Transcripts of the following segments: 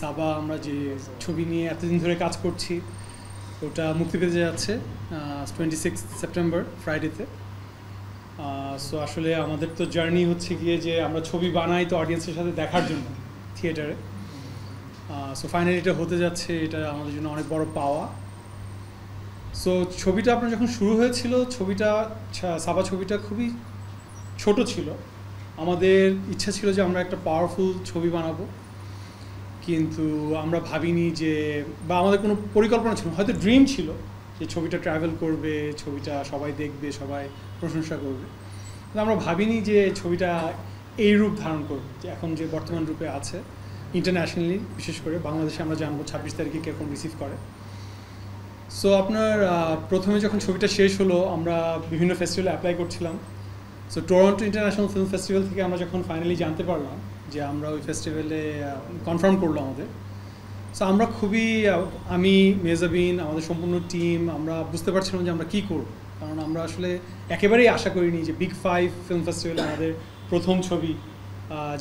সাবা আমরা যে ছবি নিয়ে এতদিন ধরে কাজ করছি ওটা মুক্তি পেতে যাচ্ছে 26 সেপ্টেম্বর ফ্রাইডেতে। সো আসলে আমাদের তো জার্নি হচ্ছে গিয়ে যে আমরা ছবি বানাই তো অডিয়েন্সের সাথে দেখার জন্য থিয়েটারে। সো ফাইনালি এটা হতে যাচ্ছে, এটা আমাদের জন্য অনেক বড় পাওয়া। সো ছবিটা আপনার যখন শুরু হয়েছিল সাবা ছবিটা খুবই ছোট ছিল। আমাদের ইচ্ছা ছিল যে আমরা একটা পাওয়ারফুল ছবি বানাবো, কিন্তু আমরা ভাবিনি যে, বা আমাদের কোনো পরিকল্পনা ছিল, হয়তো ড্রিম ছিল যে ছবিটা ট্রাভেল করবে, ছবিটা সবাই দেখবে, সবাই প্রশংসা করবে, কিন্তু আমরা ভাবিনি যে ছবিটা এই রূপ ধারণ করবে যে এখন যে বর্তমান রূপে আছে। ইন্টারন্যাশনালি বিশেষ করে বাংলাদেশে আমরা জানবো 26 তারিখে কীরকম রিসিভ করে। সো আপনার প্রথমে যখন ছবিটা শেষ হলো আমরা বিভিন্ন ফেস্টিভ্যালে অ্যাপ্লাই করছিলাম। So Toronto international film festival থেকে আমরা যখন ফাইনালি জানতে পারলাম যে আমরা ওই ফেস্টিভ্যালে কনফার্ম করলো আমাদের, সো আমরা খুবই, আমি, মেজাবিন, আমাদের সম্পূর্ণ টিম, আমরা বুঝতে পারছিলাম যে আমরা কী করব। কারণ আমরা আসলে একেবারেই আশা করিনি যে বিগ 5 ফিল্ম ফেস্টিভ্যালে আমাদের প্রথম ছবি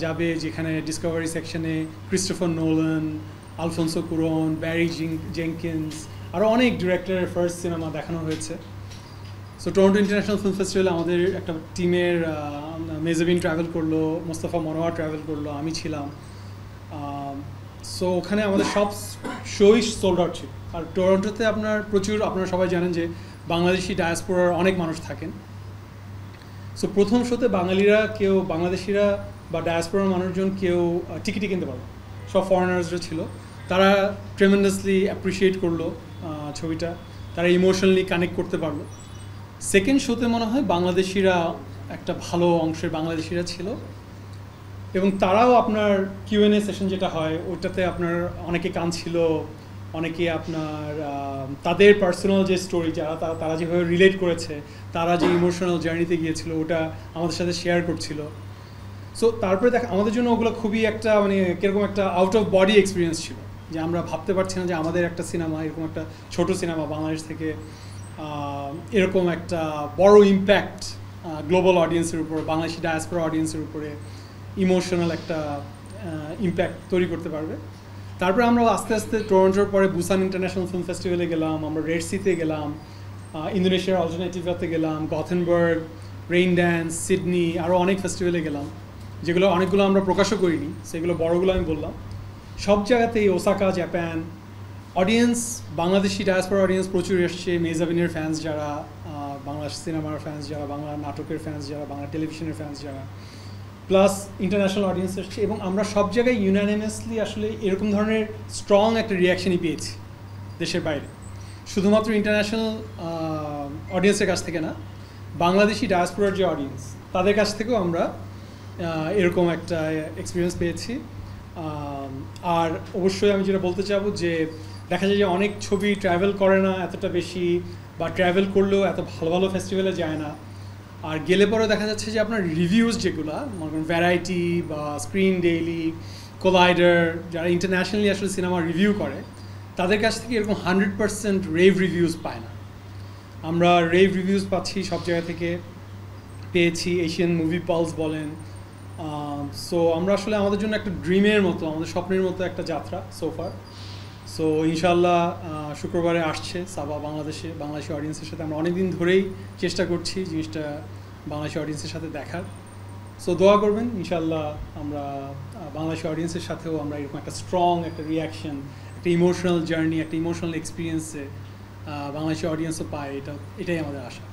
যাবে, যেখানে ডিসকভারি সেকশনে Christopher Nolan, Alfonso Cuaron, Barry Jenkins, আরও অনেক ডিরেক্টরের ফার্স্ট সিনেমা দেখানো হয়েছে। সো টরন্টো ইন্টারন্যাশনাল ফিল্ম ফেস্টিভ্যালে আমাদের একটা টিমের মেজাবিন ট্রাভেল করলো, মোস্তফা মনোয়ার ট্রাভেল করলো, আমি ছিলাম। সো ওখানে আমাদের সব শোই সোল্ড আউট ছিল। আর টরন্টোতে আপনারা সবাই জানেন যে বাংলাদেশি ডায়াসপোরার অনেক মানুষ থাকেন। সো প্রথম শোতে বাংলাদেশিরা বা ডায়াসপোরার মানুষজন কেউ টিকিটই কিনতে পারলো, সব ফরেনার্সরা ছিল। তারা ট্রেমেন্ডাসলি অ্যাপ্রিসিয়েট করলো ছবিটা, তারা ইমোশনালি কানেক্ট করতে পারলো। সেকেন্ড শোতে মনে হয় বাংলাদেশিরা একটা ভালো অংশের বাংলাদেশিরা ছিল, এবং তারাও আপনার কিউএনএ সেশন যেটা হয় ওইটাতে আপনার অনেকে কাঁদছিল, অনেকে আপনার তাদের পার্সোনাল যে স্টোরি তারা যেভাবে রিলেট করেছে, তারা যে ইমোশনাল জার্নিতে গিয়েছিল ওটা আমাদের সাথে শেয়ার করছিল। সো তারপরে আমাদের জন্য ওগুলো খুবই একটা কীরকম একটা আউট অফ বডি এক্সপিরিয়েন্স ছিল, যে আমরা ভাবতে পারছি না যে আমাদের একটা সিনেমা, এরকম একটা ছোট সিনেমা বাংলাদেশ থেকে এরকম একটা বড় ইম্প্যাক্ট গ্লোবাল অডিয়েন্সের উপর, বাংলাদেশি ডায়াসপোরা অডিয়েন্সের উপরে ইমোশনাল একটা ইম্প্যাক্ট তৈরি করতে পারবে। তারপরে আমরা আস্তে আস্তে টরন্টোর পরে বুসান ইন্টারন্যাশনাল ফিল্ম ফেস্টিভ্যালে গেলাম, আমরা রেড সিতে গেলাম, ইন্দোনেশিয়ার অল্টারনেটিভাতে গেলাম, গথেনবার্গ, রেইন ড্যান্স, সিডনি, আরও অনেক ফেস্টিভ্যালে গেলাম, যেগুলো অনেকগুলো আমরা প্রকাশও করিনি, সেগুলো বড়গুলো আমি বললাম। সব জায়গাতেই Osaka, Japan, audience, Bangladeshi diaspora audience প্রচুর এসছে। মেজাবিনের ফ্যান্স যারা, বাংলা সিনেমার ফ্যান্স যারা, বাংলা নাটকের ফ্যান্স যারা, বাংলা টেলিভিশনের ফ্যান্স যারা, প্লাস ইন্টারন্যাশনাল অডিয়েন্স এসছে, এবং আমরা সব জায়গায় ইউনানিমাসলি আসলে এরকম ধরনের স্ট্রং একটা রিয়াকশনই পেয়েছি দেশের বাইরে। শুধুমাত্র ইন্টারন্যাশনাল অডিয়েন্সের কাছ থেকে না, বাংলাদেশি ডায়াসপোরার যে অডিয়েন্স তাদের কাছ থেকেও আমরা এরকম একটা এক্সপিরিয়েন্স পেয়েছি। আর অবশ্যই আমি যেটা বলতে চাবো যে দেখা যায় যে অনেক ছবি ট্রাভেল করে না এতটা বেশি, বা ট্রাভেল করলেও এত ভালো ভালো ফেস্টিভ্যালে যায় না। আর গেলে পরেও দেখা যাচ্ছে যে আপনার রিভিউজ যেগুলো, মনে করেন ভ্যারাইটি বা স্ক্রিন ডেইলি, কোলাইডার, যারা ইন্টারন্যাশনালি আসলে সিনেমা রিভিউ করে, তাদের কাছ থেকে এরকম 100% রেভ রিভিউজ পায় না। আমরা রেভ রিভিউজ পাচ্ছি সব জায়গা থেকে, পেয়েছি, এশিয়ান মুভি পালস বলেন। সো আমরা আসলে আমাদের জন্য একটা ড্রিমের মতো, আমাদের স্বপ্নের মতো একটা যাত্রা সোফার। সো ইনশাল্লাহ শুক্রবারে আসছে সাবা বাংলাদেশি অডিয়েন্সের সাথে আমরা অনেক দিন ধরেই চেষ্টা করছি জিনিসটা বাংলাদেশি অডিয়েন্সের সাথে দেখার। সো দোয়া করবেন, ইনশাল্লাহ আমরা বাংলাদেশি অডিয়েন্সের সাথেও আমরা এরকম একটা স্ট্রং একটা রিয়াকশন, একটা ইমোশনাল জার্নি, একটা ইমোশনাল এক্সপিরিয়েন্সে বাংলাদেশি অডিয়েন্সও পায়, এটাই আমাদের আশা।